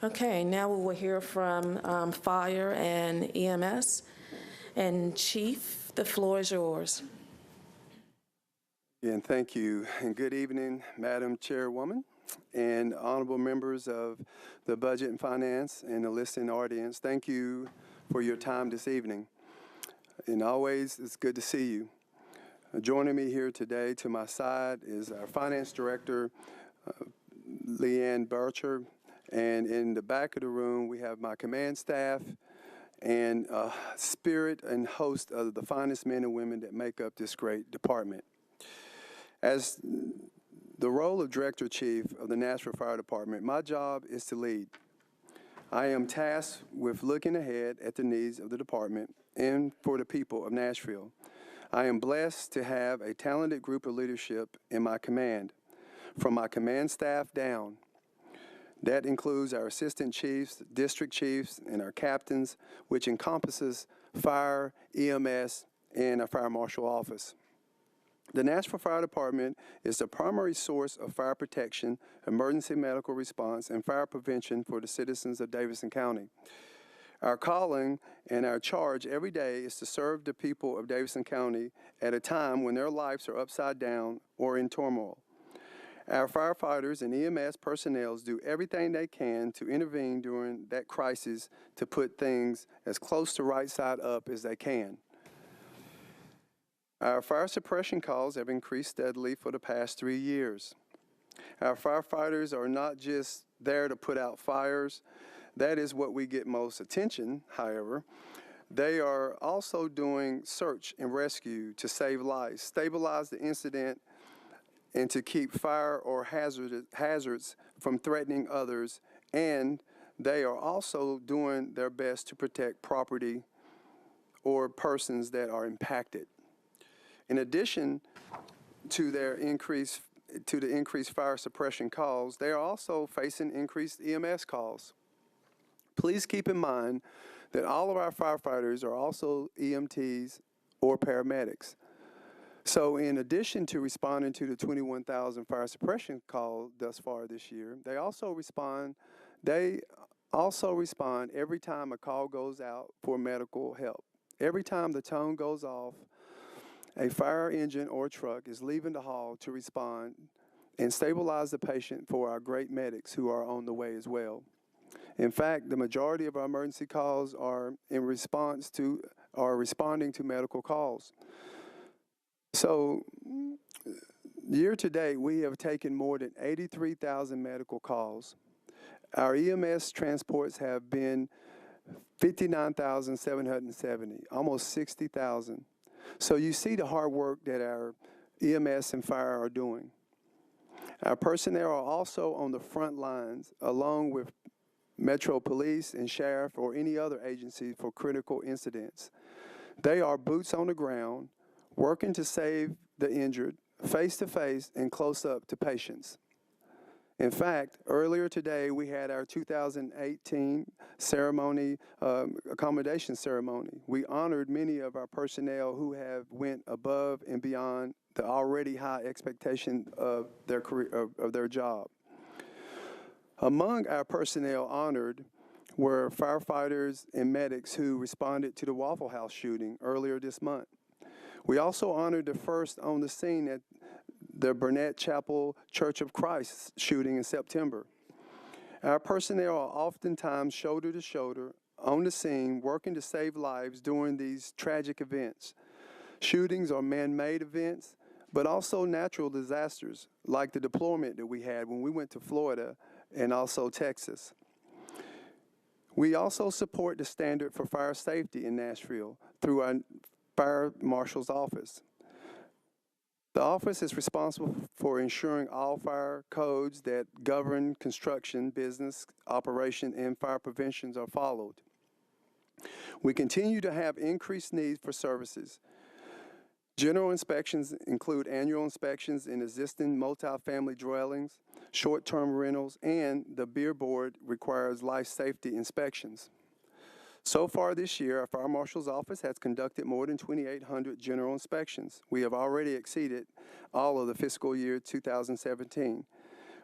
Okay, now we will hear from Fire and EMS. And Chief, the floor is yours. And thank you, and good evening, Madam Chairwoman, and honorable members of the Budget and Finance and the listening audience. Thank you for your time this evening. And always, it's good to see you. Joining me here today to my side is our Finance Director, Leanne Bircher, and in the back of the room, we have my command staff and spirit and host of the finest men and women that make up this great department. As the role of Director Chief of the Nashville Fire Department, my job is to lead. I am tasked with looking ahead at the needs of the department and for the people of Nashville. I am blessed to have a talented group of leadership in my command, from my command staff down. That includes our assistant chiefs, district chiefs, and our captains, which encompasses fire, EMS, and our fire marshal office. The Nashville Fire Department is the primary source of fire protection, emergency medical response, and fire prevention for the citizens of Davidson County. Our calling and our charge every day is to serve the people of Davidson County at a time when their lives are upside down or in turmoil. Our firefighters and EMS personnel do everything they can to intervene during that crisis to put things as close to right side up as they can. Our fire suppression calls have increased steadily for the past 3 years. Our firefighters are not just there to put out fires. That is what we get most attention, however. They are also doing search and rescue to save lives, stabilize the incident, and to keep fire or hazards from threatening others, and they are also doing their best to protect property or persons that are impacted. In addition to the increased fire suppression calls, they are also facing increased EMS calls. Please keep in mind that all of our firefighters are also EMTs or paramedics. So in addition to responding to the 21,000 fire suppression calls thus far this year, they also respond every time a call goes out for medical help. Every time the tone goes off, a fire engine or truck is leaving the hall to respond and stabilize the patient for our great medics who are on the way as well. In fact, the majority of our emergency calls are responding to medical calls. So, year to date, we have taken more than 83,000 medical calls. Our EMS transports have been 59,770, almost 60,000. So you see the hard work that our EMS and fire are doing. Our personnel are also on the front lines, along with Metro Police and Sheriff or any other agency for critical incidents. They are boots on the ground, working to save the injured, face-to-face and close-up to patients. In fact, earlier today, we had our 2018 accommodation ceremony. We honored many of our personnel who have went above and beyond the already high expectation of their career, of their job. Among our personnel honored were firefighters and medics who responded to the Waffle House shooting earlier this month. We also honored the first on the scene at the Burnett Chapel Church of Christ shooting in September. Our personnel are oftentimes shoulder to shoulder on the scene working to save lives during these tragic events. Shootings are man-made events, but also natural disasters like the deployment that we had when we went to Florida and also Texas. We also support the standard for fire safety in Nashville through our Fire Marshal's Office. The office is responsible for ensuring all fire codes that govern construction, business, operation, and fire preventions are followed. We continue to have increased needs for services. General inspections include annual inspections in existing multifamily dwellings, short-term rentals, and the Beer Board requires life safety inspections. So far this year, our Fire Marshal's Office has conducted more than 2,800 general inspections. We have already exceeded all of the fiscal year 2017,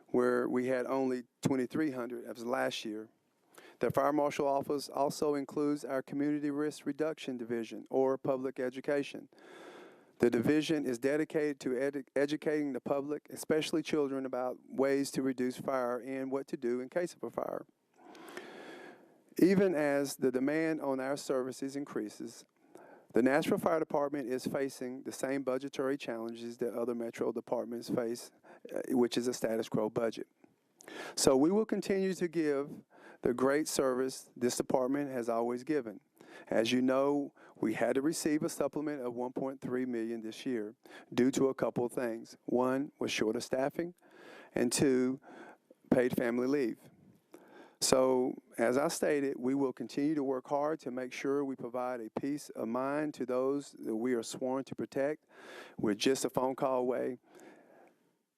where we had only 2,300 as last year. The Fire Marshal Office also includes our Community Risk Reduction Division, or Public Education. The division is dedicated to educating the public, especially children, about ways to reduce fire and what to do in case of a fire. Even as the demand on our services increases, the Nashville Fire Department is facing the same budgetary challenges that other metro departments face, which is a status quo budget. So we will continue to give the great service this department has always given. As you know, we had to receive a supplement of $1.3 million this year due to a couple of things. One was short of staffing, and two, paid family leave. So, as I stated, we will continue to work hard to make sure we provide a peace of mind to those that we are sworn to protect. We're just a phone call away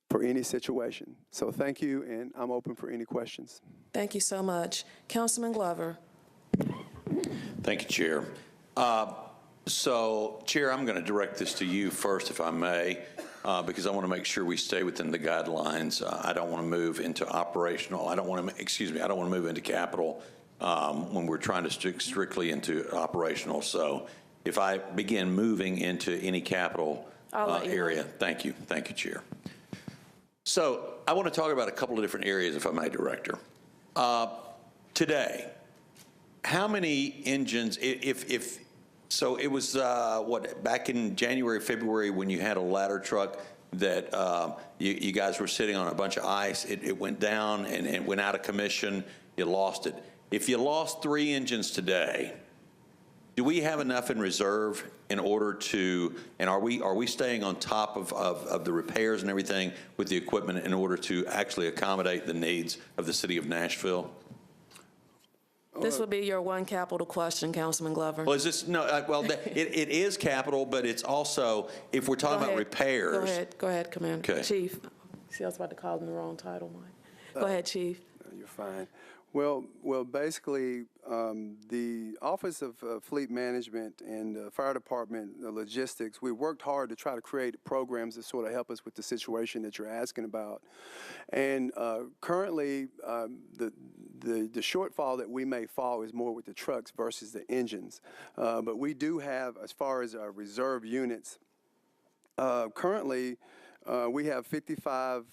for any situation. So thank you, and I'm open for any questions. Thank you so much. Councilman Glover. Thank you, Chair. So, Chair, I'm going to direct this to you first, if I may, because I want to make sure we stay within the guidelines. I don't want to move into operational. I don't want to move into capital when we're trying to stick strictly into operational. So, if I begin moving into any capital area, thank you, Chair. So, I want to talk about a couple of different areas, if I may, Director. Today, how many engines, so it was, back in January, February, when you had a ladder truck that you guys were sitting on a bunch of ice, it went down and it went out of commission, you lost it. If you lost 3 engines today, do we have enough in reserve in order to, and are we staying on top of the repairs and everything with the equipment in order to actually accommodate the needs of the city of Nashville? This will be your one capital question, Councilman Glover. Well, is this, no, it is capital, but it's also, if we're talking about repairs. Go ahead, Commander. Okay. Chief. See, I was about to call him the wrong title, Mike. Go ahead, Chief. You're fine. Well, basically, the Office of Fleet Management and Fire Department Logistics, we worked hard to try to create programs that sort of help us with the situation that you're asking about. And currently, the shortfall that we may fall is more with the trucks versus the engines. But we do have, as far as our reserve units, currently, we have 55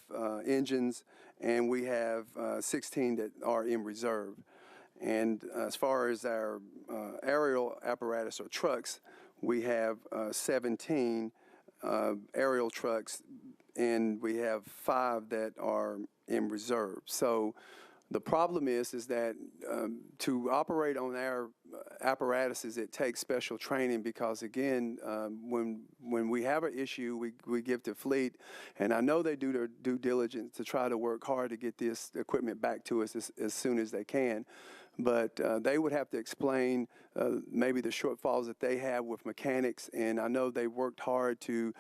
engines, and we have 16 that are in reserve. And as far as our aerial apparatus or trucks, we have 17 aerial trucks, and we have 5 that are in reserve. So the problem is that to operate on our apparatuses, it takes special training because, again, when we have an issue, we give to fleet, and I know they do their due diligence to try to work hard to get this equipment back to us as soon as they can. But they would have to explain maybe the shortfalls that they have with mechanics, and I know they worked hard to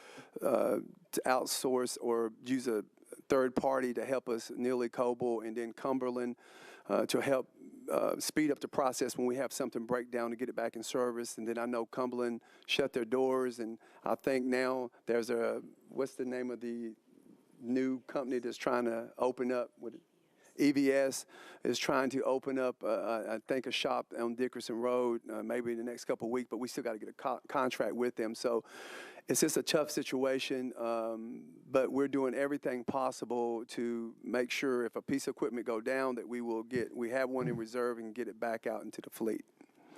outsource or use a third party to help us, Neely Coble and then Cumberland, to help speed up the process when we have something break down to get it back in service. And then I know Cumberland shut their doors, and I think now there's what's the name of the new company that's trying to open up with it? EVS is trying to open up, I think, a shop on Dickerson Road maybe in the next couple of weeks, but we still got to get a contract with them. So it's just a tough situation, but we're doing everything possible to make sure if a piece of equipment go down that we have one in reserve and get it back out into the fleet.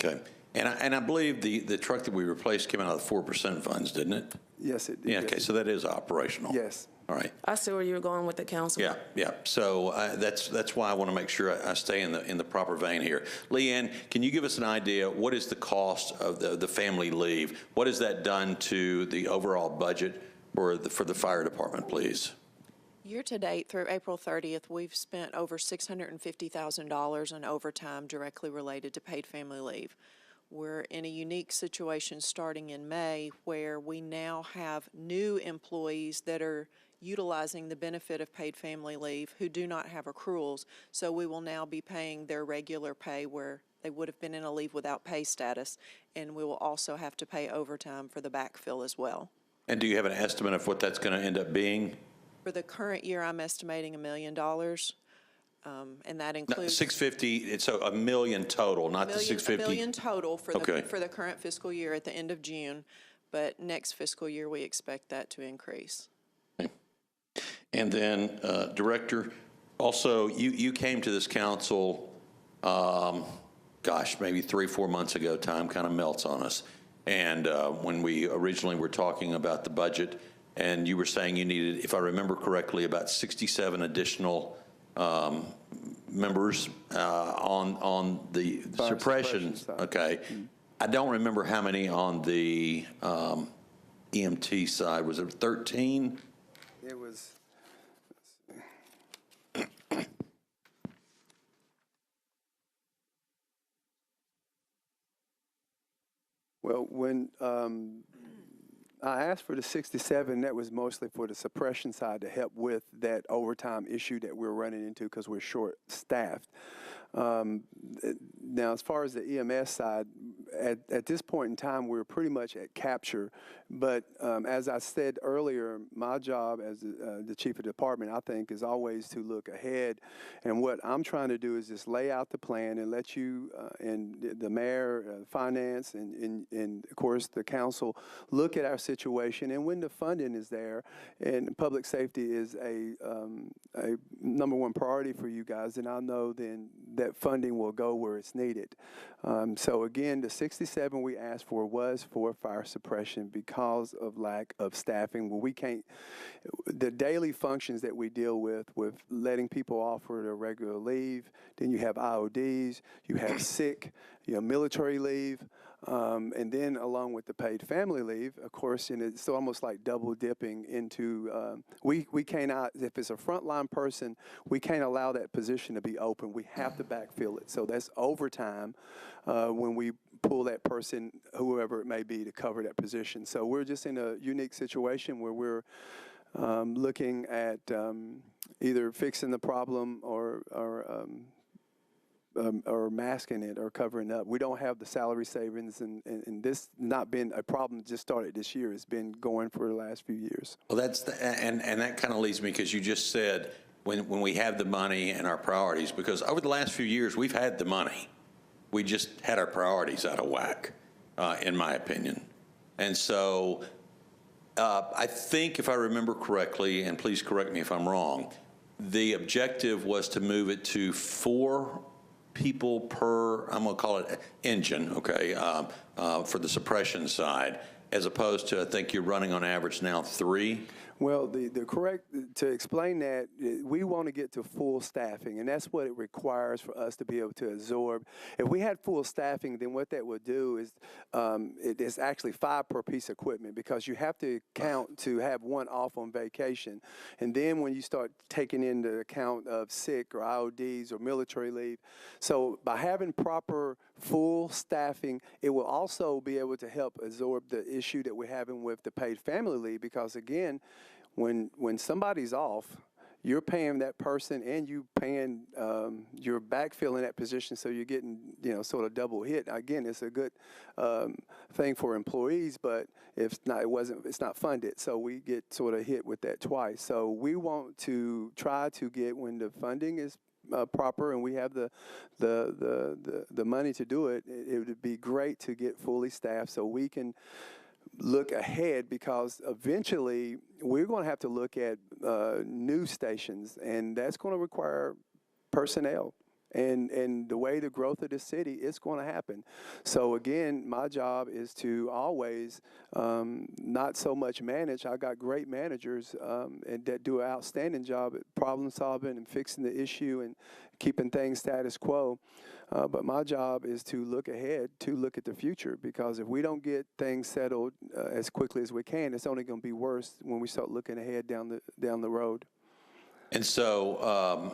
Okay. And I believe the truck that we replaced came out of the 4% funds, didn't it? Yes, it did. Yeah, okay, so that is operational. Yes. All right. I see where you're going with the council. Yeah. So that's why I want to make sure I stay in the proper vein here. Leanne, can you give us an idea, what is the cost of the family leave? What has that done to the overall budget for the fire department, please? Year to date through April 30th, we've spent over $650,000 in overtime directly related to paid family leave. We're in a unique situation starting in May where we now have new employees that are utilizing the benefit of paid family leave who do not have accruals. So we will now be paying their regular pay where they would have been in a leave without pay status, and we will also have to pay overtime for the backfill as well. And do you have an estimate of what that's going to end up being? For the current year, I'm estimating $1 million. And that No, includes 650, it's a million total, not the 650. $1 million total for Okay. the current fiscal year at the end of June. But next fiscal year, we expect that to increase. And then, Director, also, you came to this council, gosh, maybe 3-4 months ago. Time kind of melts on us. And when we originally were talking about the budget, and you were saying you needed, if I remember correctly, about 67 additional members on the suppression. side. Okay. I don't remember how many on the EMT side. Was it 13? It was, well, when I asked for the 67, that was mostly for the suppression side to help with that overtime issue that we're running into because we're short-staffed. Now, as far as the EMS side, at this point in time, we're pretty much at capture. But as I said earlier, my job as the chief of department, I think, is always to look ahead. And what I'm trying to do is just lay out the plan and let you and the mayor, finance, and of course the council look at our situation. And when the funding is there, and public safety is a #1 priority for you guys, then I know then that funding will go where it's needed. So again, the 67 we asked for was for fire suppression because of lack of staffing. Well, we can't, the daily functions that we deal with letting people off for their regular leave, then you have IODs, you have sick, you know, military leave, and then along with the paid family leave, of course, and it's almost like double dipping into, we cannot, if it's a frontline person, we can't allow that position to be open. We have to backfill it. So that's overtime when we pull that person, whoever it may be, to cover that position. So we're just in a unique situation where we're looking at either fixing the problem or masking it or covering up. We don't have the salary savings, and this not been a problem just started this year. It's been going for the last few years. Well, and that kind of leads me, because you just said when we have the money and our priorities, because over the last few years, we've had the money. We just had our priorities out of whack, in my opinion. And so I think, if I remember correctly, and please correct me if I'm wrong, the objective was to move it to 4 people per, I'm going to call it engine, okay, for the suppression side, as opposed to, I think you're running on average now 3. Well, the correct, to explain that, we want to get to full staffing, and that's what it requires for us to be able to absorb. If we had full staffing, then what that would do is it is actually 5 per piece of equipment, because you have to count to have 1 off on vacation. And then when you start taking into account of sick or IODs or military leave, so by having proper full staffing, it will also be able to help absorb the issue that we're having with the paid family leave, because again, when somebody's off, you're paying that person and you paying, you're backfilling that position, so you're getting, you know, sort of double hit. Again, it's a good thing for employees, but if not, it's not funded, so we get sort of hit with that twice. So we want to try to get, when the funding is proper and we have the money to do it, it would be great to get fully staffed so we can look ahead, because eventually we're going to have to look at new stations, and that's going to require personnel. And the way the growth of the city, it's going to happen. So again, my job is to always not so much manage. I got great managers and that do an outstanding job at problem solving and fixing the issue and keeping things status quo. But my job is to look ahead, to look at the future, because if we don't get things settled as quickly as we can, it's only going to be worse when we start looking ahead down the road. And so,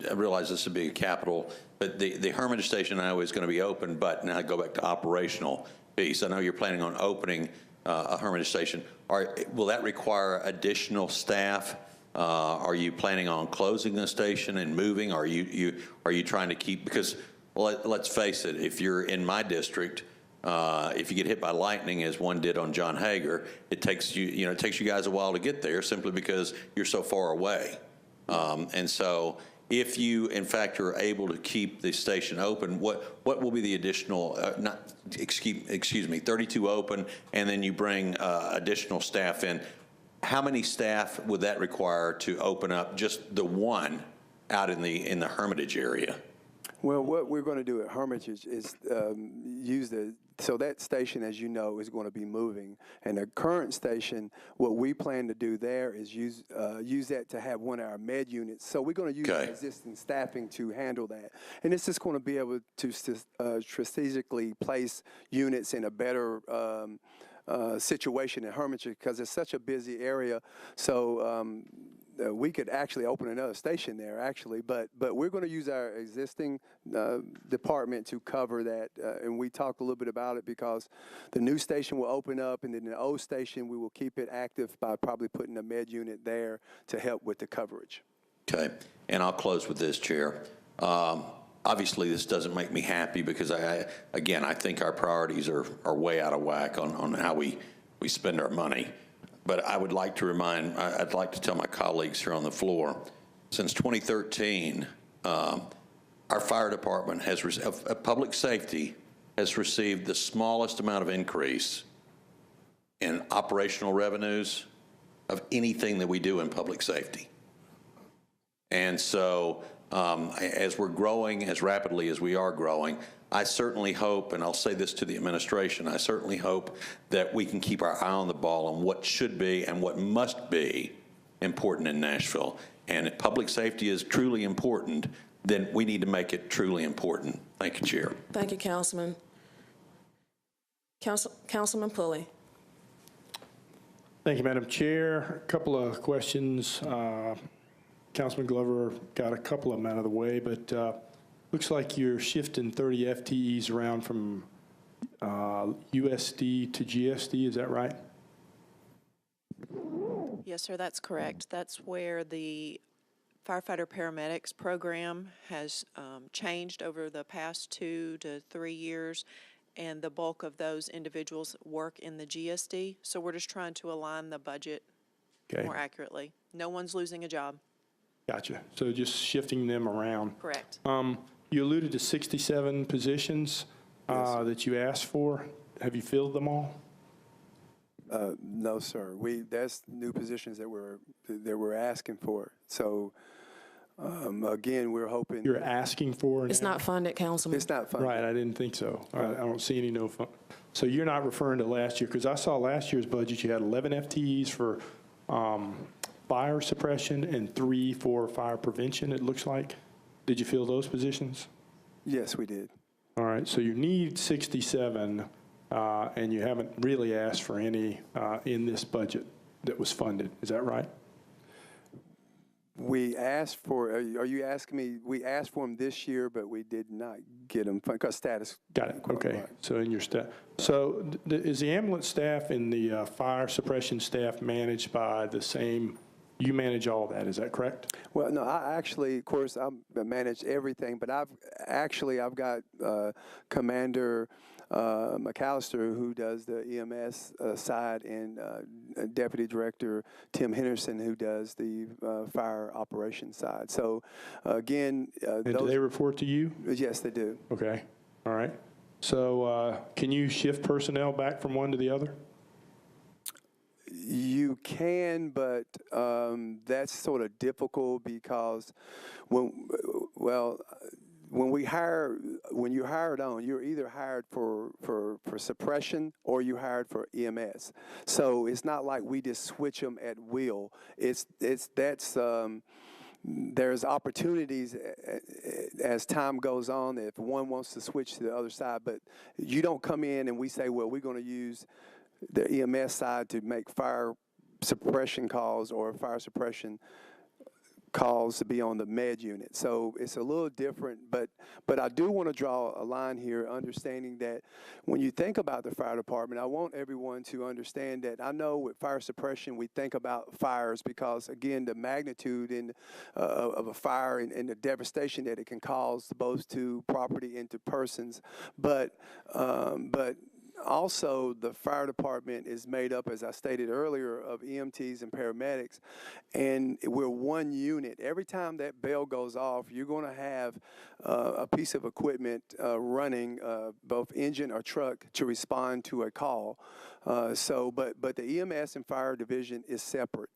I realize this would be a capital, but the Hermitage Station I know is going to be open, but now I go back to operational piece. I know you're planning on opening a Hermitage Station. Will that require additional staff? Are you planning on closing the station and moving? Are you trying to keep, because let's face it, if you're in my district, if you get hit by lightning, as one did on John Hager, it takes you guys a while to get there simply because you're so far away. And so if you, in fact, are able to keep the station open, what will be the additional, excuse me, 32 open, and then you bring additional staff in? How many staff would that require to open up just the one out in the Hermitage area? Well, what we're going to do at Hermitage is so that station, as you know, is going to be moving. And the current station, what we plan to do there is use that to have one of our med units. So we're going to use our existing staffing to handle that. And it's just going to be able to strategically place units in a better situation in Hermitage because it's such a busy area. So we could actually open another station there, actually, but we're going to use our existing department to cover that, and we talked a little bit about it because the new station will open up, and then the old station, we will keep it active by probably putting a med unit there to help with the coverage. Okay, and I'll close with this, Chair. Obviously, this doesn't make me happy because, I think our priorities are way out of whack on how we spend our money. But I would like to I'd like to tell my colleagues here on the floor, since 2013, our fire department public safety has received the smallest amount of increase in operational revenues of anything that we do in public safety. And so as we're growing as rapidly as we are growing, I certainly hope, and I'll say this to the administration, I certainly hope that we can keep our eye on the ball on what should be and what must be important in Nashville. And if public safety is truly important, then we need to make it truly important. Thank you, Chair. Thank you, Councilman. Councilman Pulley. Thank you, Madam Chair. A couple of questions. Councilman Glover got a couple of them out of the way, but looks like you're shifting 30 FTEs around from USD to GSD. Is that right? Yes, sir, that's correct. That's where the firefighter paramedics program has changed over the past 2 to 3 years, and the bulk of those individuals work in the GSD. So we're just trying to align the budget more accurately. No one's losing a job. Gotcha. So just shifting them around. Correct. You alluded to 67 positions that you asked for. Have you filled them all? No, sir. That's new positions that we're asking for. So again, we're hoping You're asking for? It's not funded, Councilman. it's not funded. Right, I didn't think so. I don't see any no fund. So you're not referring to last year, because I saw last year's budget, you had 11 FTEs for fire suppression and 3 for fire prevention, it looks like. Did you fill those positions? Yes, we did. All right, so you need 67, and you haven't really asked for any in this budget that was funded. Is that right? We asked for, are you asking me, we asked for them this year, but we did not get them because status. Got it, okay. So in your staff. So is the ambulance staff and the fire suppression staff managed by the same, you manage all that, is that correct? Well, no, I actually, of course, I manage everything, but I've got Commander McAllister, who does the EMS side, and Deputy Director Tim Henderson, who does the fire operations side. So again, And do they report to you? Yes, they do. Okay, all right. So can you shift personnel back from one to the other? You can, but that's sort of difficult because when you're hired on, you're either hired for suppression or you're hired for EMS. So it's not like we just switch them at will. There's opportunities as time goes on if one wants to switch to the other side, but you don't come in and we say, well, we're going to use the EMS side to make fire suppression calls or fire suppression calls to be on the med unit. So it's a little different, but I do want to draw a line here, understanding that when you think about the fire department, I want everyone to understand that I know with fire suppression, we think about fires because, again, the magnitude of a fire and the devastation that it can cause both to property and to persons. But also, the fire department is made up, as I stated earlier, of EMTs and paramedics, and we're one unit. Every time that bell goes off, you're going to have a piece of equipment running, both engine or truck, to respond to a call. But the EMS and fire division is separate.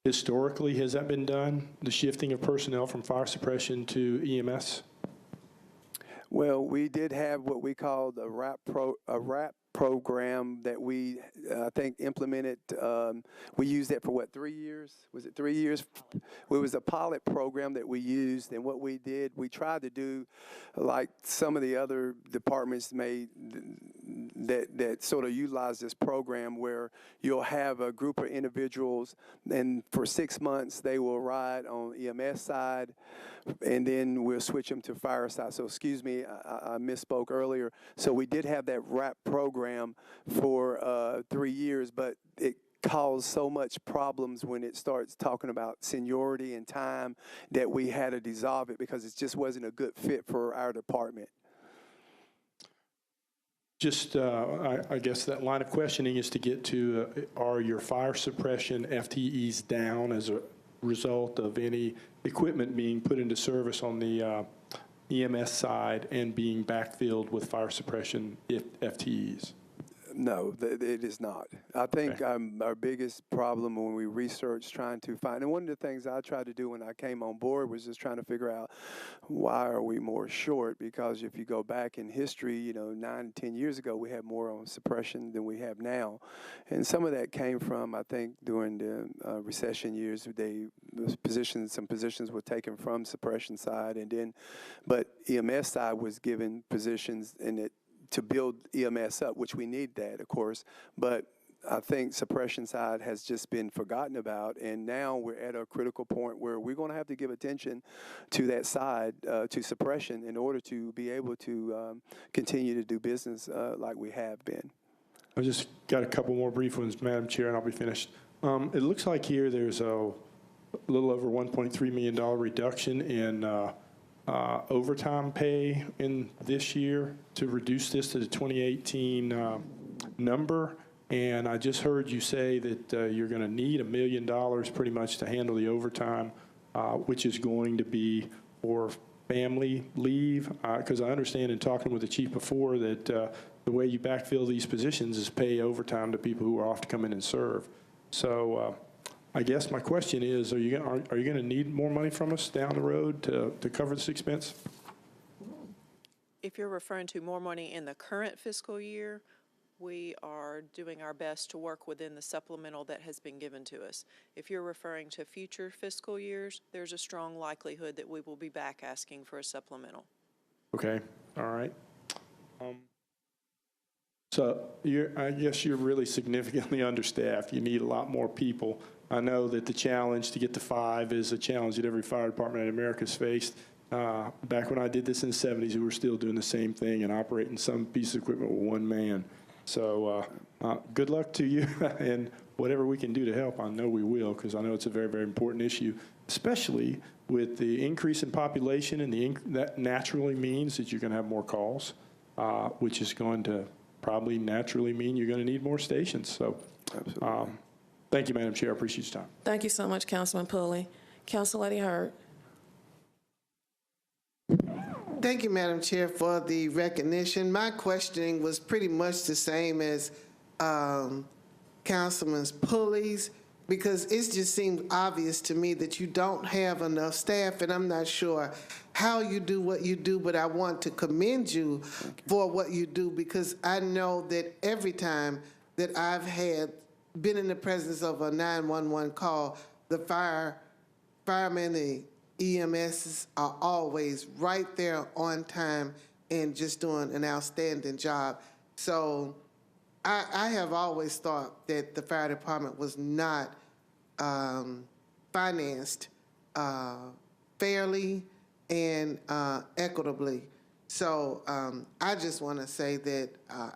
Historically, has that been done, the shifting of personnel from fire suppression to EMS? Well, we did have what we called a RAP program that we, I think, implemented. We used that for what, 3 years? Was it 3 years? It was a pilot program that we used, and what we did, we tried to do like some of the other departments made that sort of utilize this program, where you'll have a group of individuals, and for 6 months they will ride on EMS side, and then we'll switch them to fire side. So excuse me, I misspoke earlier. So we did have that RAP program for 3 years, but it caused so much problems when it starts talking about seniority and time that we had to dissolve it because it just wasn't a good fit for our department. Just, I guess that line of questioning is to get to, are your fire suppression FTEs down as a result of any equipment being put into service on the EMS side and being backfilled with fire suppression FTEs? No, it is not. I think our biggest problem when we researched trying to find, and one of the things I tried to do when I came on board was just trying to figure out why are we more short, because if you go back in history, 9, 10 years ago, we had more on suppression than we have now. And some of that came from, I think, during the recession years, some positions were taken from suppression side, but EMS side was given positions in it to build EMS up, which we need that, of course, but I think suppression side has just been forgotten about, and now we're at a critical point where we're going to have to give attention to that side, to suppression, in order to be able to continue to do business like we have been. I just got a couple more brief ones, Madam Chair, and I'll be finished. It looks like here there's a little over $1.3 million reduction in overtime pay in this year to reduce this to the 2018 number. And I just heard you say that you're going to need $1 million pretty much to handle the overtime, which is going to be for family leave. Because I understand in talking with the chief before that the way you backfill these positions is pay overtime to people who are off to come in and serve. So I guess my question is, are you going to need more money from us down the road to cover this expense? If you're referring to more money in the current fiscal year, we are doing our best to work within the supplemental that has been given to us. If you're referring to future fiscal years, there's a strong likelihood that we will be back asking for a supplemental. Okay, all right. So I guess you're really significantly understaffed. You need a lot more people. I know that the challenge to get to 5 is a challenge that every fire department in America has faced. Back when I did this in the 70s, we were still doing the same thing and operating some piece of equipment with one man. So good luck to you, and whatever we can do to help, I know we will, because I know it's a very, very important issue, especially with the increase in population, and that naturally means that you're going to have more calls, which is going to probably naturally mean you're going to need more stations. So thank you, Madam Chair. I appreciate your time. Thank you so much, Councilman Pulley. Councilor Hurd. Thank you, Madam Chair, for the recognition. My questioning was pretty much the same as Councilman Pulley's, because it just seems obvious to me that you don't have enough staff, and I'm not sure how you do what you do, but I want to commend you for what you do, because I know that every time that I've been in the presence of a 911 call, the firemen, the EMSs are always right there on time and just doing an outstanding job. So I have always thought that the fire department was not financed fairly and equitably. So I just want to say that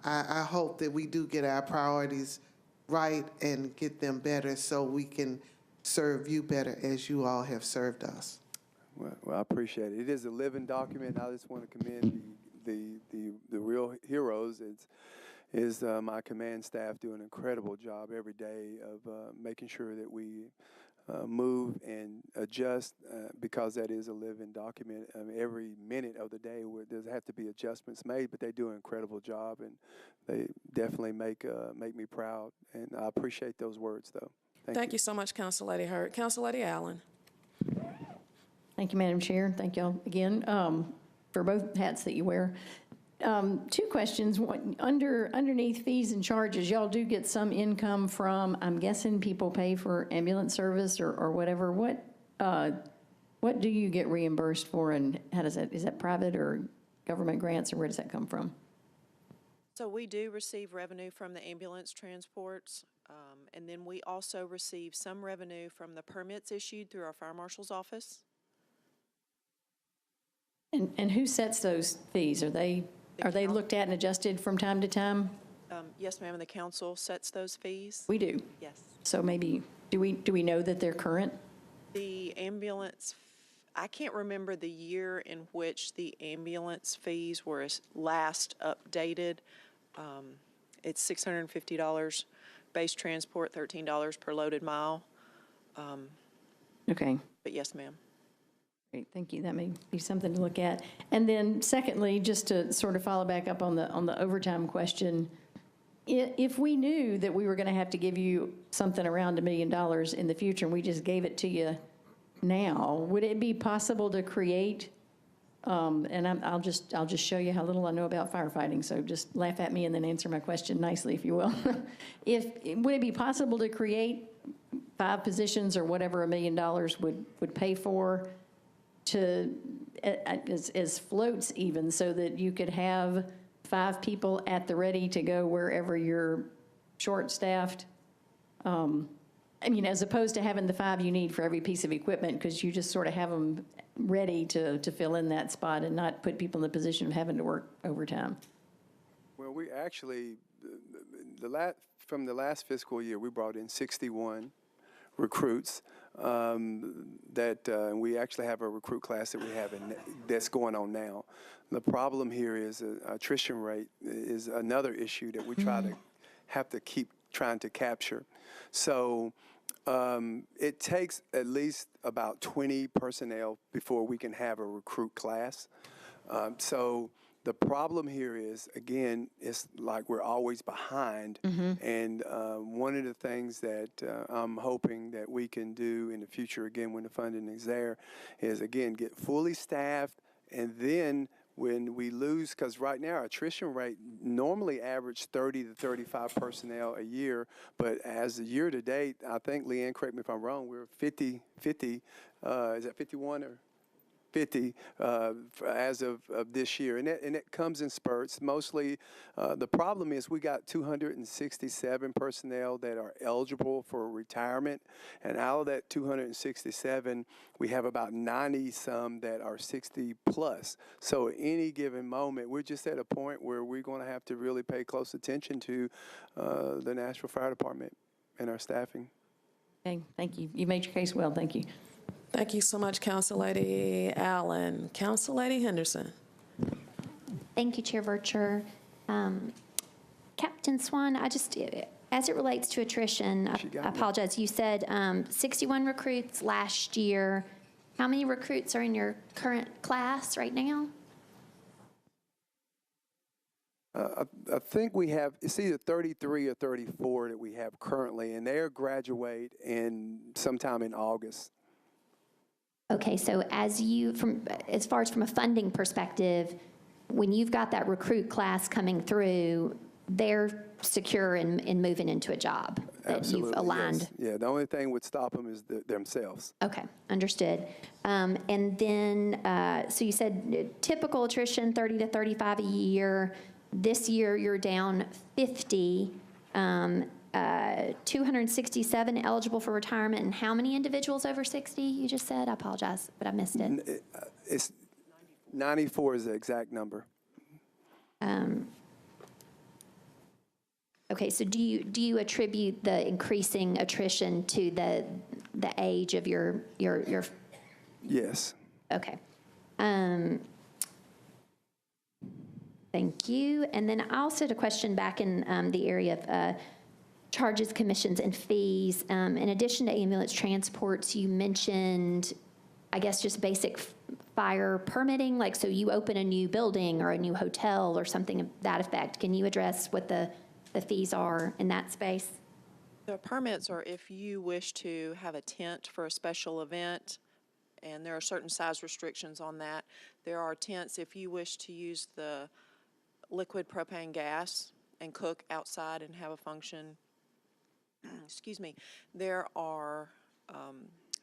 I hope that we do get our priorities right and get them better so we can serve you better as you all have served us. Well, I appreciate it. It is a living document. I just want to commend the real heroes is my command staff do an incredible job every day of making sure that we move and adjust because that is a living document. Every minute of the day there have to be adjustments made, but they do an incredible job, and they definitely make me proud. And I appreciate those words, though. Thank you so much, Council Lady Hurt. Council Lady Allen. Thank you, Madam Chair. Thank y'all again for both hats that you wear. Two questions. One, underneath fees and charges, y'all do get some income from, I'm guessing people pay for ambulance service or whatever. What do you get reimbursed for, and how does that, is that private or government grants, or where does that come from? So we do receive revenue from the ambulance transports, and then we also receive some revenue from the permits issued through our fire marshal's office. And who sets those fees? Are they looked at and adjusted from time to time? Yes, ma'am, and the council sets those fees. We do. Yes. So maybe, do we know that they're current? The ambulance, I can't remember the year in which the ambulance fees were last updated. It's $650 base transport, $13 per loaded mile. Okay. But yes, ma'am. Great, thank you. That may be something to look at. And then secondly, just to sort of follow back up on the overtime question, if we knew that we were going to have to give you something around $1 million in the future and we just gave it to you now, would it be possible to create, and I'll just show you how little I know about firefighting, so just laugh at me and then answer my question nicely, if you will. Would it be possible to create 5 positions or whatever $1 million would pay for, to as floats even, so that you could have 5 people at the ready to go wherever you're short-staffed? I mean, as opposed to having the 5 you need for every piece of equipment, because you just sort of have them ready to fill in that spot and not put people in the position of having to work overtime. Well, we actually, from the last fiscal year, we brought in 61 recruits. And we actually have a recruit class that we have that's going on now. The problem here is attrition rate is another issue that we have to keep trying to capture. So it takes at least about 20 personnel before we can have a recruit class. So the problem here is, again, it's like we're always behind. And one of the things that I'm hoping that we can do in the future, again, when the funding is there, is, again, get fully staffed. And then when we lose, because right now our attrition rate normally average 30 to 35 personnel a year. But as the year to date, I think, Leanne, correct me if I'm wrong, we're 50, is that 51 or? 50 as of this year, and it comes in spurts. Mostly, the problem is we got 267 personnel that are eligible for retirement, and out of that 267, we have about 90 some that are 60 plus. So at any given moment, we're just at a point where we're going to have to really pay close attention to the Nashville Fire Department and our staffing. Okay, thank you. You made your case well. Thank you. Thank you so much, Council Lady Allen. Council Lady Henderson. Thank you, Chair Vercher. Captain Swan, as it relates to attrition, I apologize. You said 61 recruits last year. How many recruits are in your current class right now? I think we have, it's either 33 or 34 that we have currently, and they'll graduate sometime in August. Okay, so as far as from a funding perspective, when you've got that recruit class coming through, they're secure in moving into a job that Absolutely, you've aligned. yes. Yeah, the only thing would stop them is themselves. Okay, understood. And then, so you said typical attrition, 30 to 35 a year. This year, you're down 50. 267 eligible for retirement, and how many individuals over 60, you just said? I apologize, but I missed it. It's 94 is the exact number. Okay, so do you attribute the increasing attrition to the age of your Yes. Okay. Thank you. And then I also had a question back in the area of charges, commissions, and fees. In addition to ambulance transports, you mentioned, I guess, just basic fire permitting, like, so you open a new building or a new hotel or something of that effect. Can you address what the fees are in that space? The permits are if you wish to have a tent for a special event, and there are certain size restrictions on that. There are tents if you wish to use the liquid propane gas and cook outside and have a function. Excuse me. There are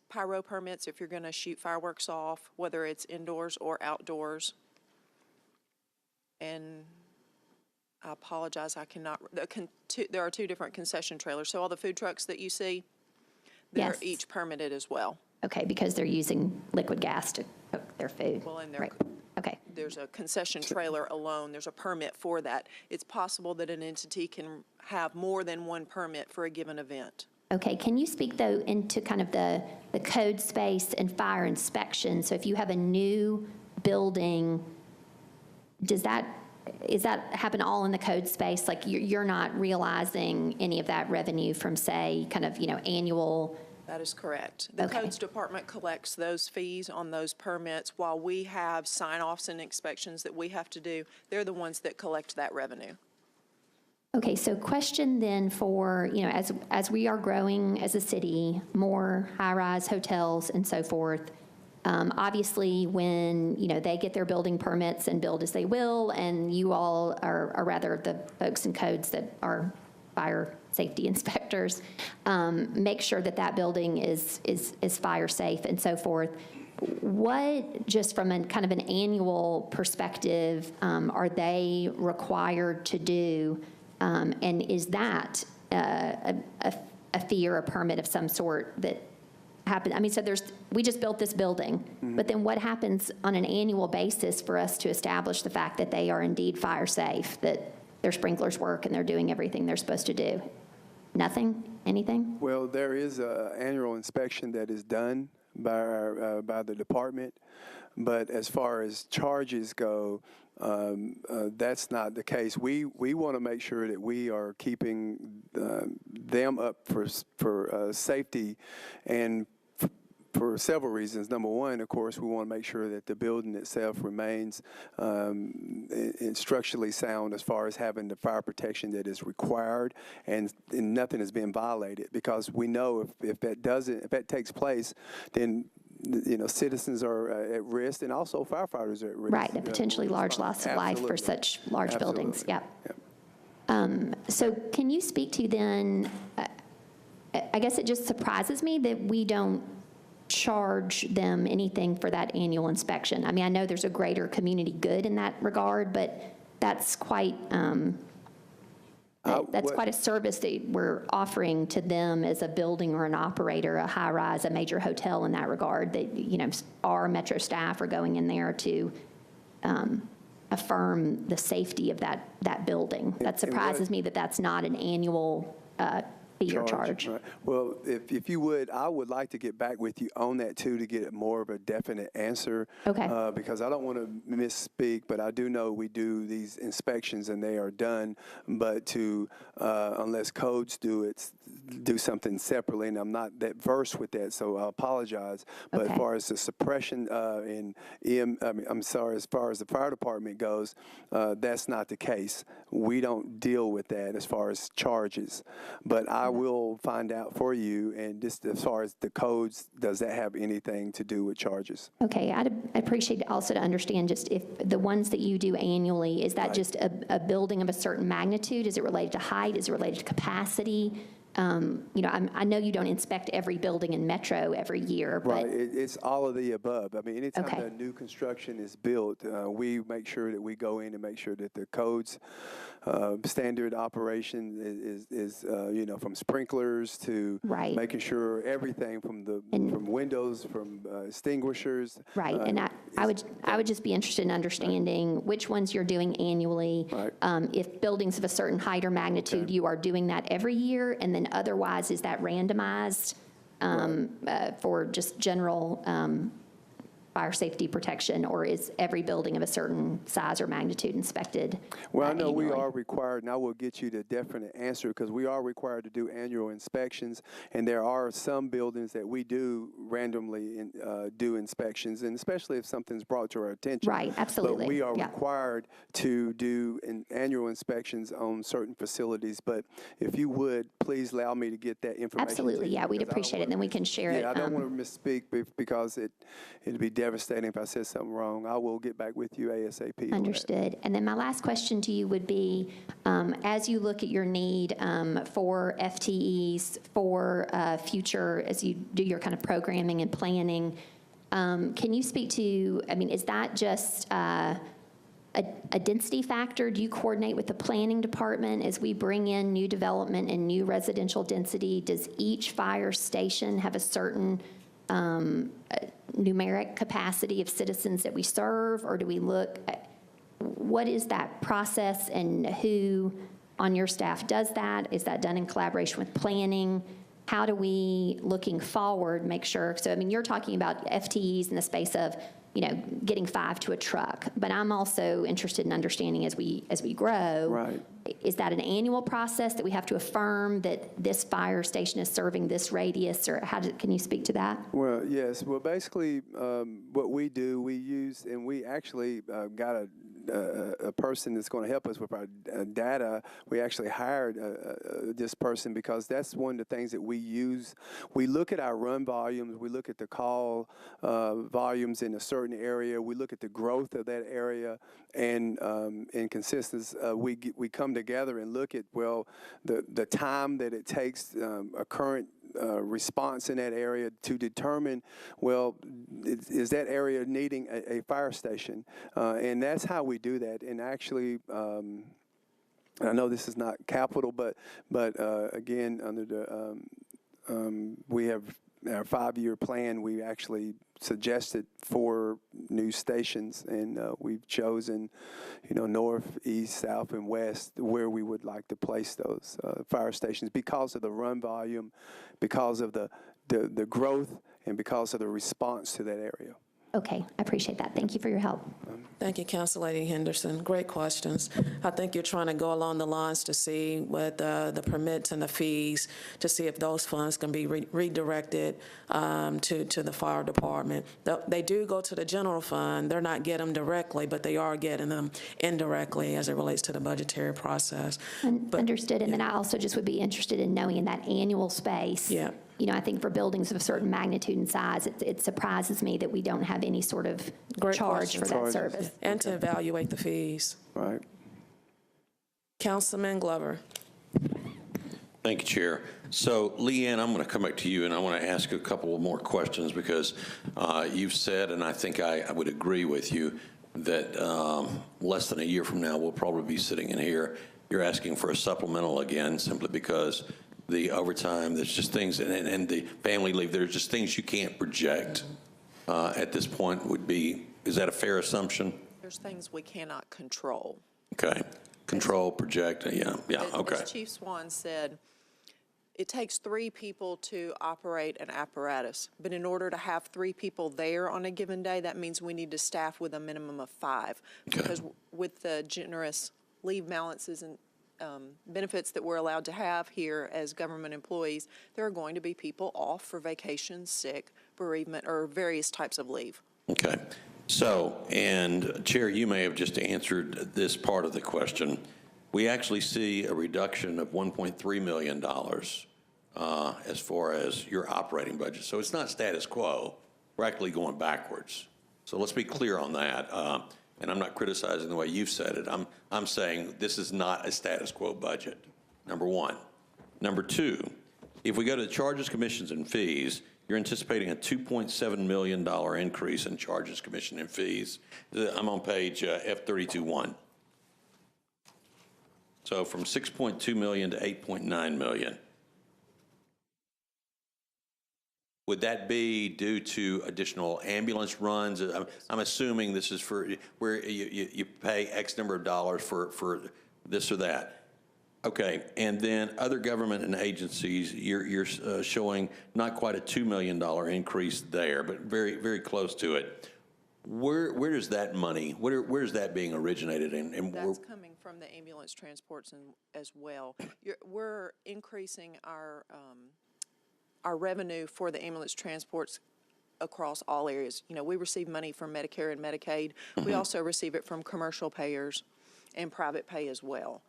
pyro permits if you're going to shoot fireworks off, whether it's indoors or outdoors. And I apologize, I cannot, there are 2 different concession trailers. So all the food trucks that you see, they're Yes. each permitted as well. Okay, because they're using liquid gas to cook their food. Well, and Right. Okay. there's a concession trailer alone, there's a permit for that. It's possible that an entity can have more than one permit for a given event. Okay, can you speak, though, into kind of the code space and fire inspection? So if you have a new building, is that happen all in the code space? Like, you're not realizing any of that revenue from, say, kind of, annual? That is correct. The Okay. codes department collects those fees on those permits while we have sign-offs and inspections that we have to do. They're the ones that collect that revenue. Okay, so question then for, as we are growing as a city, more high-rise hotels and so forth, obviously when, they get their building permits and build as they will, and you all are rather the folks in codes that are fire safety inspectors, make sure that that building is fire safe and so forth. What, just from a kind of an annual perspective, are they required to do? And is that a fee or a permit of some sort that happen? I mean, so we just built this building, but then what happens on an annual basis for us to establish the fact that they are indeed fire safe, that their sprinklers work and they're doing everything they're supposed to do? Nothing? Anything? Well, there is an annual inspection that is done by the department, but as far as charges go, that's not the case. We want to make sure that we are keeping them up for safety, and for several reasons. Number one, of course, we want to make sure that the building itself remains structurally sound as far as having the fire protection that is required, and nothing is being violated. Because we know if that takes place, then citizens are at risk, and also firefighters are at risk. Right, a potentially large loss of life for such large buildings. Yep. So can you speak to then, I guess it just surprises me that we don't charge them anything for that annual inspection. I mean, I know there's a greater community good in that regard, but that's quite quite a service that we're offering to them as a building or an operator, a high-rise, a major hotel in that regard, that, our Metro staff are going in there to affirm the safety of that building. That surprises me that that's not an annual fee or charge. Right. Well, if you would, I would like to get back with you on that too, to get more of a definite answer. Okay. Because I don't want to misspeak, but I do know we do these inspections and they are done, but unless codes do something separately, and I'm not that versed with that, so I apologize. But Okay. as far as the suppression as far as the fire department goes, that's not the case. We don't deal with that as far as charges, but I will find out for you. And just as far as the codes, does that have anything to do with charges? Okay, I'd appreciate also to understand just if the ones that you do annually, is that just a building of a certain magnitude? Is it related to height? Is it related to capacity? I know you don't inspect every building in Metro every year, but. Right, it's all of the above. I mean, anytime Okay. a new construction is built, we make sure that we go in and make sure that the codes, standard operation is from sprinklers to Right. making sure everything from windows, from extinguishers. Right, and I would just be interested in understanding which ones you're doing annually. Right. If buildings of a certain height or magnitude, you are doing that every year, and then otherwise, is that randomized for just general fire safety protection, or is every building of a certain size or magnitude inspected Well, I know we annually? are required, and I will get you the definite answer, because we are required to do annual inspections, and there are some buildings that we do randomly do inspections, and especially if something's brought to our attention. Right, absolutely, But we are yeah. required to do annual inspections on certain facilities. But if you would, please allow me to get that information. Absolutely, to you, yeah, we'd because I don't appreciate it, and then we can share it. Yeah, I don't want to misspeak because it'd be devastating if I said something wrong. I will get back with you ASAP. on that. Understood. And then my last question to you would be, as you look at your need for FTEs for future, as you do your kind of programming and planning, can you speak to, I mean, is that just a density factor? Do you coordinate with the planning department as we bring in new development and new residential density? Does each fire station have a certain numeric capacity of citizens that we serve, or do we look at, what is that process, and who on your staff does that? Is that done in collaboration with planning? How do we, looking forward, make sure, so I mean, you're talking about FTEs in the space of, you know, getting 5 to a truck, but I'm also interested in understanding as we grow. Right. Is that an annual process that we have to affirm that this fire station is serving this radius, or can you speak to that? Well, yes. Well, basically, what we do, we use, and we actually got a person that's going to help us with our data. We actually hired this person because that's one of the things that we use. We look at our run volumes. We look at the call volumes in a certain area. We look at the growth of that area, and in consistency, we come together and look at, well, the time that it takes a current response in that area to determine, well, is that area needing a fire station? And that's how we do that. And actually, I know this is not capital, but again, under the we have our 5-year plan. We actually suggested 4 new stations, and we've chosen, north, east, south, and west where we would like to place those fire stations because of the run volume, because of the growth, and because of the response to that area. Okay, I appreciate that. Thank you for your help. Thank you, Council Lady Henderson. Great questions. I think you're trying to go along the lines to see what the permits and the fees, to see if those funds can be redirected to the fire department. They do go to the general fund. They're not getting them directly, but they are getting them indirectly as it relates to the budgetary process. Understood. And then I also just would be interested in knowing in that annual space. Yeah. I think for buildings of a certain magnitude and size, it surprises me that we don't have any sort of Great charge question. for that service. And to evaluate the fees. Right. Councilman Glover. Thank you, Chair. So, Leanne, I'm going to come back to you, and I want to ask you a couple of more questions because you've said, and I think I would agree with you, that less than a year from now, we'll probably be sitting in here. You're asking for a supplemental again simply because the overtime, there's just things, and the family leave, there's just things you can't project at this point would be, is that a fair assumption? There's things we cannot control. Okay. Control, project, yeah, okay. As Chief Swan said, it takes 3 people to operate an apparatus, but in order to have 3 people there on a given day, that means we need to staff with a minimum of 5. Okay. Because with the generous leave balances and benefits that we're allowed to have here as government employees, there are going to be people off for vacation, sick, bereavement, or various types of leave. Okay. So, and Chair, you may have just answered this part of the question. We actually see a reduction of $1.3 million as far as your operating budget. So it's not status quo. We're actually going backwards. So let's be clear on that. And I'm not criticizing the way you've said it. I'm saying this is not a status quo budget, number one. Number two, if we go to the charges, commissions, and fees, you're anticipating a $2.7 million increase in charges, commission, and fees. I'm on page F32-1. So from 6.2 million to 8.9 million. Would that be due to additional ambulance runs? I'm assuming this is for where you pay X number of dollars for this or that. Okay, and then other government and agencies, you're showing not quite a $2 million increase there, but very, very close to it. where does that money, where is that being originated and That's coming from the ambulance transports as well. We're increasing our revenue for the ambulance transports across all areas. You know, we receive money from Medicare and Medicaid. We also receive it from commercial payers and private pay as well.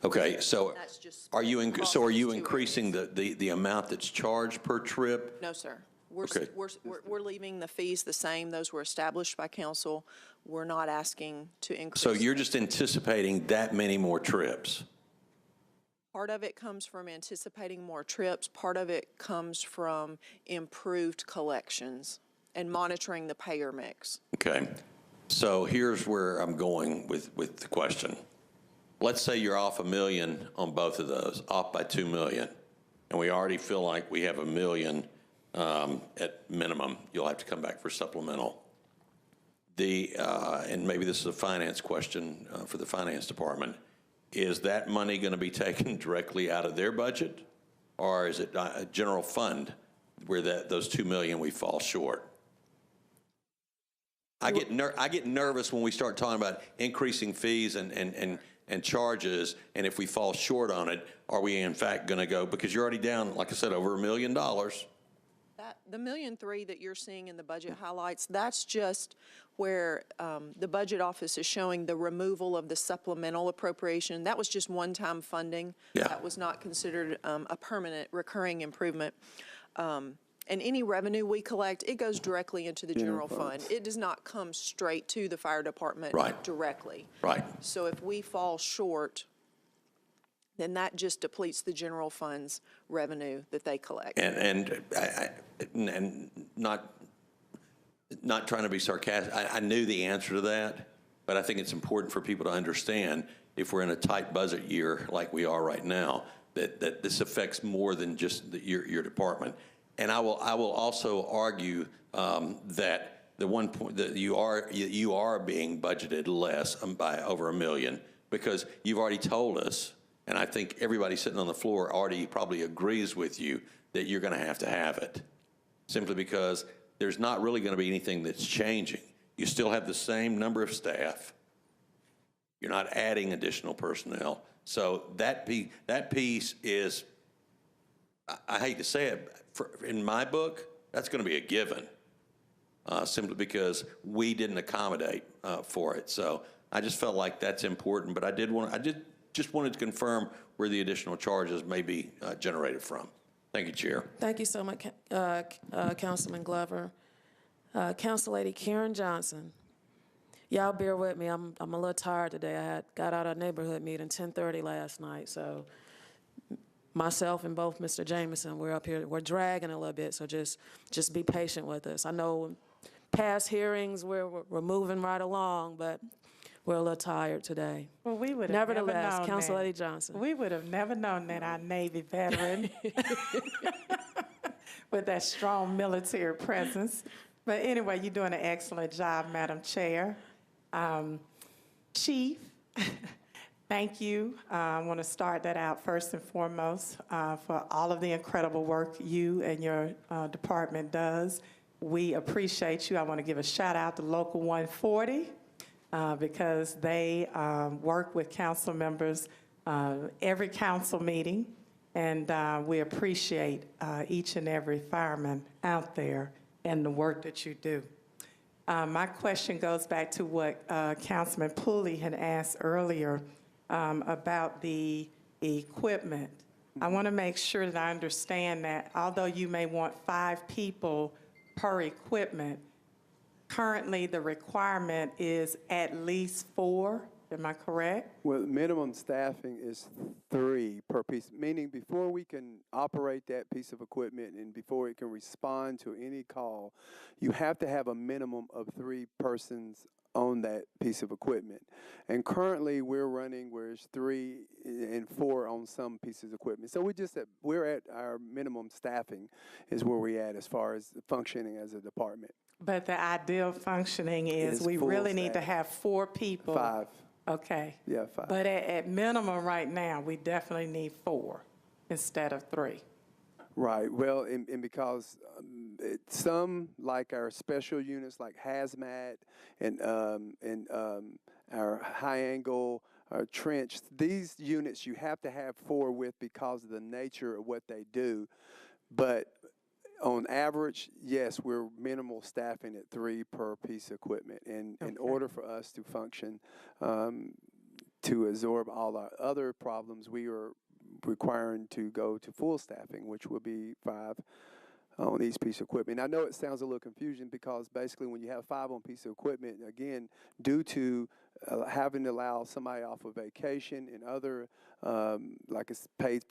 Okay, so That's just are you, across so are those you two increasing the amount that's charged per trip? No, sir. Okay. We're leaving the fees the same. Those were established by council. We're not asking to increase. So you're just anticipating that many more trips? Part of it comes from anticipating more trips. Part of it comes from improved collections and monitoring the payer mix. Okay, so here's where I'm going with the question. Let's say you're off $1 million on both of those, off by $2 million, and we already feel like we have $1 million at minimum. You'll have to come back for supplemental. And maybe this is a finance question for the finance department. Is that money going to be taken directly out of their budget, or is it a general fund where those $2 million we fall short? I get nervous when we start talking about increasing fees and charges, and if we fall short on it, are we in fact going to go, because you're already down, like I said, over $1 million. The $1.3 million that you're seeing in the budget highlights, that's just where the budget office is showing the removal of the supplemental appropriation. That was just one-time funding. Yeah. That was not considered a permanent recurring improvement. And any revenue we collect, it goes directly into the general fund. It does not come straight to the fire department directly. Right. So if we fall short, then that just depletes the general fund's revenue that they collect. And not trying to be sarcastic, I knew the answer to that, but I think it's important for people to understand, if we're in a tight budget year like we are right now, that this affects more than just your department. And I will also argue that the one point that you are being budgeted less by over $1 million, because you've already told us, and I think everybody sitting on the floor already probably agrees with you, that you're going to have it, simply because there's not really going to be anything that's changing. You still have the same number of staff. You're not adding additional personnel. So that piece is, I hate to say it, in my book, that's going to be a given, simply because we didn't accommodate for it. So I just felt like that's important, but I just wanted to confirm where the additional charges may be generated from. Thank you, Chair. Thank you so much, Councilman Glover. Council Lady Karen Johnson. Y'all bear with me. I'm a little tired today. I got out of a neighborhood meeting 10:30 last night, so myself and both Mr. Jameson, we're up here. We're dragging a little bit, so just be patient with us. I know past hearings we're moving right along, but we're a little tired today. Well, we would have never Nevertheless, known Council that. Lady Johnson. We would have never known that our Navy veteran with that strong military presence. But anyway, you're doing an excellent job, Madam Chair. Chief, thank you. I want to start that out first and foremost for all of the incredible work you and your department does. We appreciate you. I want to give a shout out to Local 140 because they work with council members every council meeting, and we appreciate each and every fireman out there and the work that you do. My question goes back to what Councilman Pooley had asked earlier about the equipment. I want to make sure that I understand that although you may want 5 people per equipment, currently the requirement is at least 4. Am I correct? Well, minimum staffing is 3 per piece, meaning before we can operate that piece of equipment and before it can respond to any call, you have to have a minimum of 3 persons on that piece of equipment. And currently we're running where it's 3 and 4 on some pieces of equipment. So we're at our minimum staffing is where we're at as far as functioning as a department. But the ideal functioning is we full really need to staff. have 4 people. 5. Okay. Yeah, 5. But at minimum right now, we definitely need 4 instead of 3. Right. Well, and because some, like our special units, like hazmat and our high angle, our trench, these units you have to have 4 with because of the nature of what they do. But on average, yes, we're minimal staffing at 3 per piece of equipment. And in order for us to function, to absorb all our other problems, we are requiring to go to full staffing, which will be 5 on each piece of equipment. I know it sounds a little confusing because basically when you have 5 on a piece of equipment, again, due to having to allow somebody off of vacation and other, like it's paid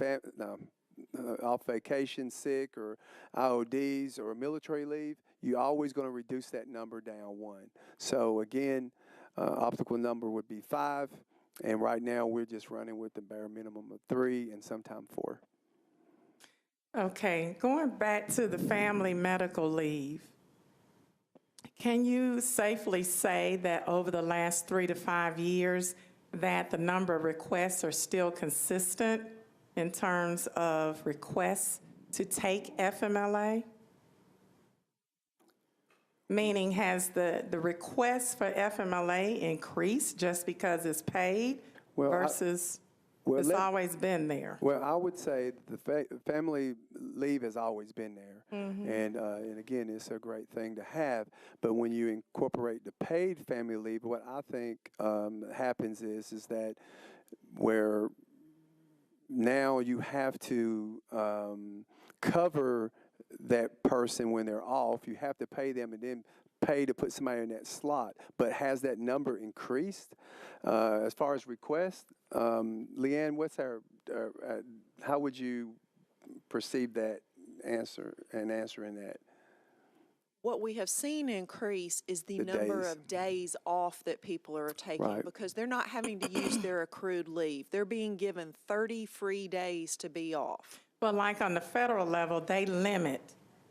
off vacation, sick, or IODs, or military leave, you're always going to reduce that number down 1. So again, optimal number would be 5. And right now, we're just running with the bare minimum of 3 and sometimes 4. Okay, going back to the family medical leave, can you safely say that over the last 3 to 5 years that the number of requests are still consistent in terms of requests to take FMLA? Meaning, has the request for FMLA increased just because it's paid versus it's always been there? Well, I would say the family leave has always been there. And again, it's a great thing to have. But when you incorporate the paid family leave, what I think happens is that where now you have to cover that person when they're off, you have to pay them and then pay to put somebody in that slot. But has that number increased? As far as requests, Leanne, what's how would you perceive that answering that? What we have seen increase is the number days. of days off that people are taking Right. because they're not having to use their accrued leave. They're being given 30 free days to be off. Well, like on the federal level, they limit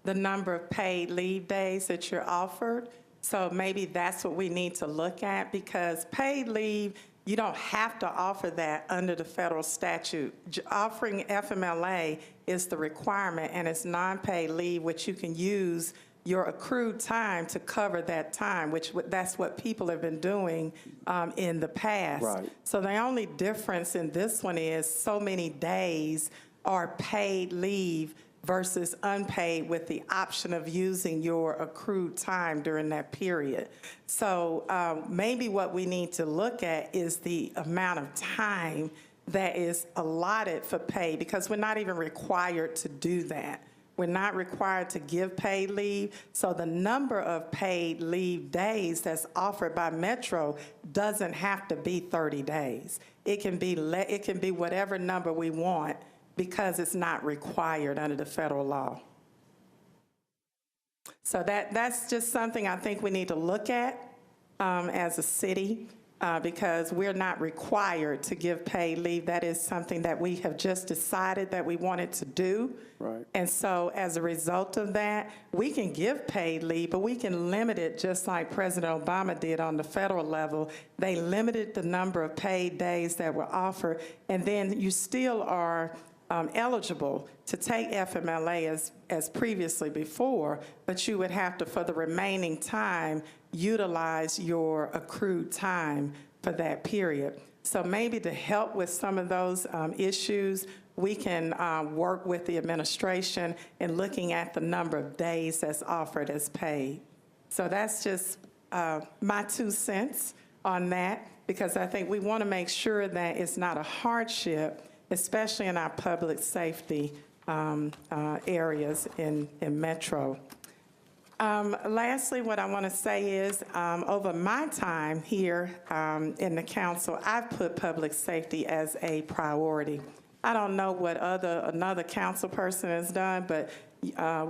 the number of paid leave days that you're offered. So maybe that's what we need to look at, because paid leave, you don't have to offer that under the federal statute. Offering FMLA is the requirement, and it's non-paid leave, which you can use your accrued time to cover that time, which that's what people have been doing in the past. Right. So the only difference in this one is so many days are paid leave versus unpaid with the option of using your accrued time during that period. So maybe what we need to look at is the amount of time that is allotted for pay, because we're not even required to do that. We're not required to give paid leave, so the number of paid leave days that's offered by Metro doesn't have to be 30 days. It can be whatever number we want, because it's not required under the federal law. So that's just something I think we need to look at as a city, because we're not required to give paid leave. That is something that we have just decided that we wanted to do. Right. And so as a result of that, we can give paid leave, but we can limit it just like President Obama did on the federal level. They limited the number of paid days that were offered, and then you still are eligible to take FMLA as previously before, but you would have to, for the remaining time, utilize your accrued time for that period. So maybe to help with some of those issues, we can work with the administration in looking at the number of days that's offered as paid. So that's just my 2 cents on that, because I think we want to make sure that it's not a hardship, especially in our public safety areas in Metro. Lastly, what I want to say is, over my time here in the council, I've put public safety as a priority. I don't know what another council person has done, but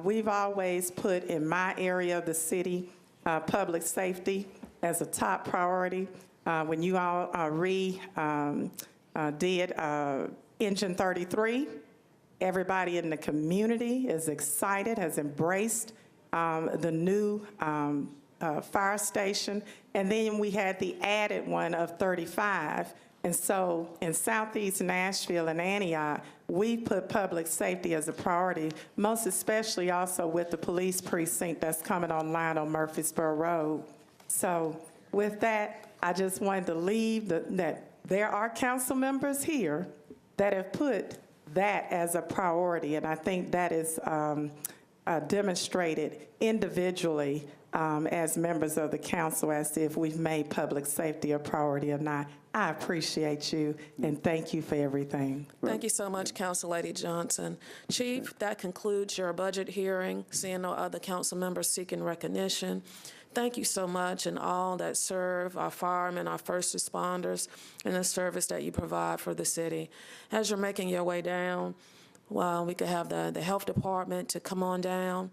we've always put in my area of the city public safety as a top priority. When you all did Engine 33, everybody in the community is excited, has embraced the new fire station. And then we had the added one of 35. And so in Southeast Nashville and Antioch, we put public safety as a priority, most especially also with the police precinct that's coming online on Murfreesboro Road. So with that, I just wanted to leave that there are council members here that have put that as a priority, and I think that is demonstrated individually as members of the council as to if we've made public safety a priority or not. I appreciate you, and thank you for everything. Thank you so much, Council Lady Johnson. Chief, that concludes your budget hearing. Seeing no other council members seeking recognition, thank you so much, and all that serve our firemen, our first responders, and the service that you provide for the city. As you're making your way down, well, we could have the health department to come on down.